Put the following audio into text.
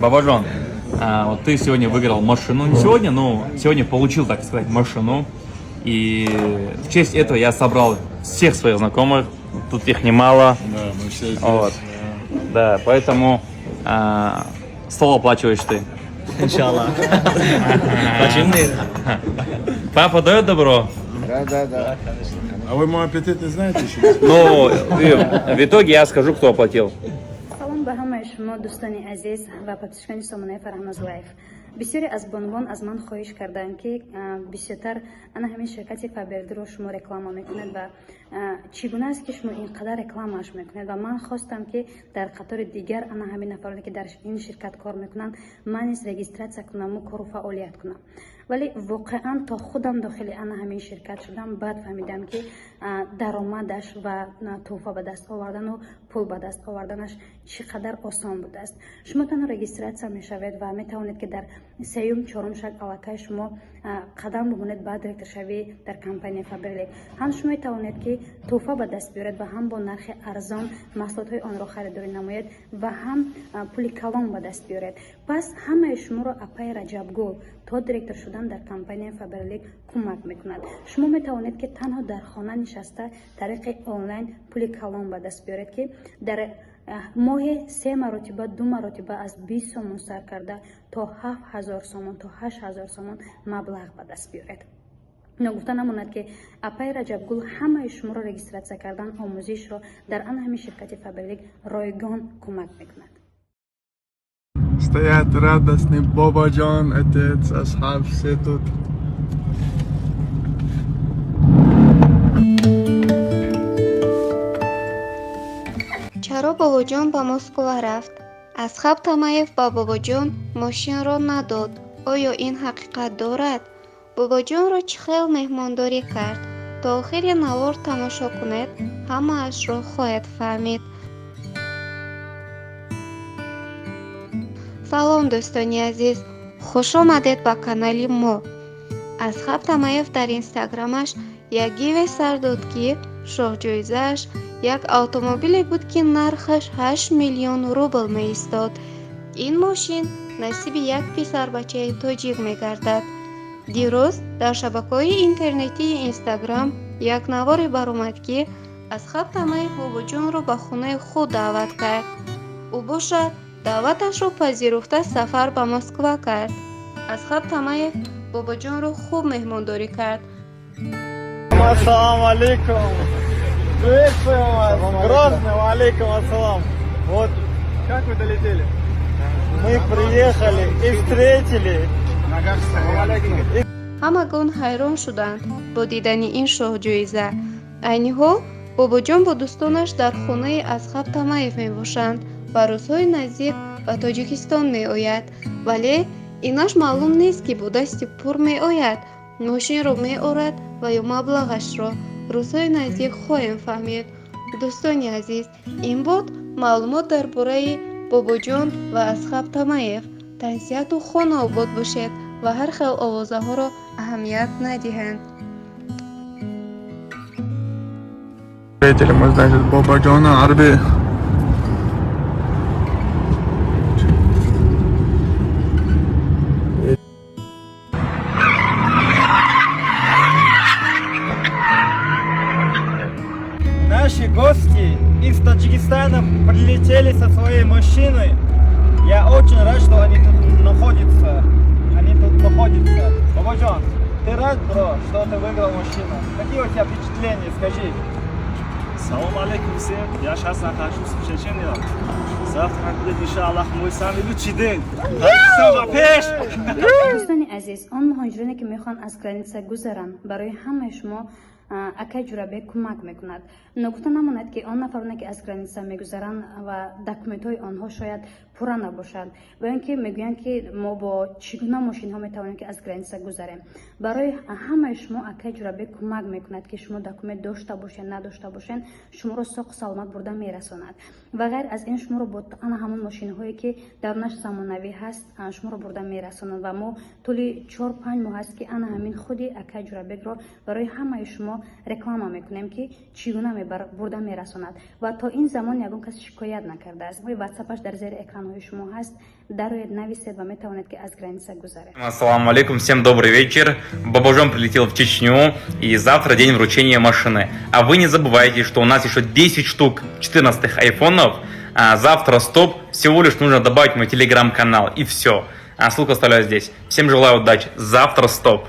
Бабажон, вот ты сегодня выиграл машину, не сегодня, но сегодня получил, так сказать, машину. И в честь этого я собрал всех своих знакомых, тут их немало. Да, мы все здесь. Вот. Да, поэтому стол оплачиваешь ты. Иншаллах. Почему нет? Папа дает добро? Да. А вы мой аппетит не знаете еще? Ну, в итоге я скажу, кто оплатил. салом ба ҳамаи шумо дӯстони азиз ва подписчикони сомонаи Фарҳмаз Лайф. бисёре аз бонвон аз ман хоҳиш карданд ки бисёртар ана ҳамин ширкати Фабердиро шумо реклама мекунед ва чӣ гуна аст ки шумо инқадар рекламааш мекунед ва ман хостам ки дар қатори дигар ана ҳамин нафароне ки дар ин ширкат кор мекунанд ман низ регистратсия кунаму кору фаъолият кунам. вале воқеан то худам дохили ана ҳамин ширкат шудам, баъд фаҳмидам ки даромадаш ва тӯҳфа ба даст овардану пул ба даст оварданаш чӣ қадар осон будааст. шумо танҳо регистратсия мешавед ва метавонед ки дар сеюм чорум шак аллакай шумо қадам бимонед ба директоршавӣ дар компания Фаберлик. ҳам шумо метавонед ки тӯҳфа ба даст биёред ва ҳам бо нархи арзон маҳсулотҳои онро харидорӣ намоед ва ҳам пули калон ба даст биёред. пас ҳамаи шуморо апай Раҷабгул то директор шудан дар компания Фаберлик кӯмак мекунад. шумо метавонед ки танҳо дар хона нишаста тариқи онлайн пули калон ба даст биёред ки дар моҳе 3 маротиба 2 маротиба аз 20 сомон сар карда то 7000 сомон то 8000 сомон маблағ ба даст биёред. нагуфта намонад ки апай Раҷабгул ҳамаи шуморо регистратсия кардан омӯзишро дар ана ҳамин ширкати Фаберлик ройгон кӯмак мекунад. Стоят радостный Бабаджон, отец, асхаб, все тут. чаро бобоҷон ба Москва рафт? Асхаб Тамаев ба бобоҷон мошинро надод. оё ин ҳақиқат дорад? бобоҷонро чӣ хел меҳмондорӣ кард? то охири навор тамошо кунед, ҳамаашро хоҳед фаҳмид. салом дӯстони азиз, хуш омадед ба канали мо. асхаб Тамаев дар инстаграмаш як гиве сар дод ки шоҳҷоизааш як автомобиле буд ки нархаш 8 миллион рубл меистод. ин мошин насиби як писарбачаи тоҷик мегардад. дирӯз дар шабакаҳои интернетии инстаграм як наворе баромад ки асхаб Тамаев бобоҷонро ба хонаи худ даъват кард. ӯ бошад даъваташро пазируфта сафар ба Москва кард. асхаб Тамаев бобоҷонро хуб меҳмондорӣ кард. Ассаламу алейкум. Приветствуем вас. Грозный, алейкум ассалам. Вот, как вы долетели? Мы приехали и встретили. ҳамагон ҳайрон шуданд бо дидани ин шоҳҷоиза. айни ҳол бобоҷон бо дӯстонаш дар хонаи Асхаб Тамаев мебошанд ва рӯзҳои наздик ба Тоҷикистон меояд. вале инаш маълум нест ки бо дасти пур меояд, мошинро меорад ва ё маблағашро. рӯзҳои наздик хоҳем фаҳмид. дӯстони азиз, ин буд маълумот дар бораи бобоҷон ва Асхаб Тамаев. тансияту хонаобод бошед ва ҳар хел овозаҳоро аҳамият надиҳанд. Встретили мы, значит, Бабаджона Арби. Наши гости из Таджикистана прилетели со своей машиной. Я очень рад, что они тут находятся. Бабаджон, ты рад, бро, что ты выиграл машину? Какие у тебя впечатления, скажи? Салом алейкум всем. Я сейчас нахожусь в Чечне. Завтра будет иншаллах мой самый лучший день. дӯстони азиз, он муҳоҷироне ки мехоҳанд аз граница гузаранд барои ҳамаи шумо акай ҷурабек кӯмак мекунад. ногуфта намонад ки он нафароне ки аз граница мегузаранд ва документҳои онҳо шояд пурра набошад ва он ки мегӯянд ки мо бо чӣ гуна мошинҳо метавонем ки аз граница гузарем. барои ҳамаи шумо акай ҷурабек кӯмак мекунад ки шумо документ дошта бошед надошта бошед, шуморо соқу саломат бурда мерасонад ва ғайр аз ин шуморо бо ана ҳамон мошинҳое ки дарунаш замонавӣ ҳаст шуморо бурда мерасонад ва мо тӯли 4-5 моҳ аст ки ана ҳамин худи акай ҷурабекро барои ҳамаи шумо реклама мекунем ки чӣ гуна бурда мерасонад ва то ин замон ягон кас шикоят накардааст. ватсапаш дар зери экран ҳамои шумо ҳаст дарояд нависед ва метавонед ки аз граница гузаред. Ассаламу алейкум, всем добрый вечер. Бабажон прилетел в Чечню, и завтра день вручения машины. А вы не забывайте, что у нас еще 10 штук 14-х айфонов. Завтра стоп, всего лишь нужно добавить мой телеграм-канал, и все. Ссылку оставляю здесь. Всем желаю удачи. Завтра стоп.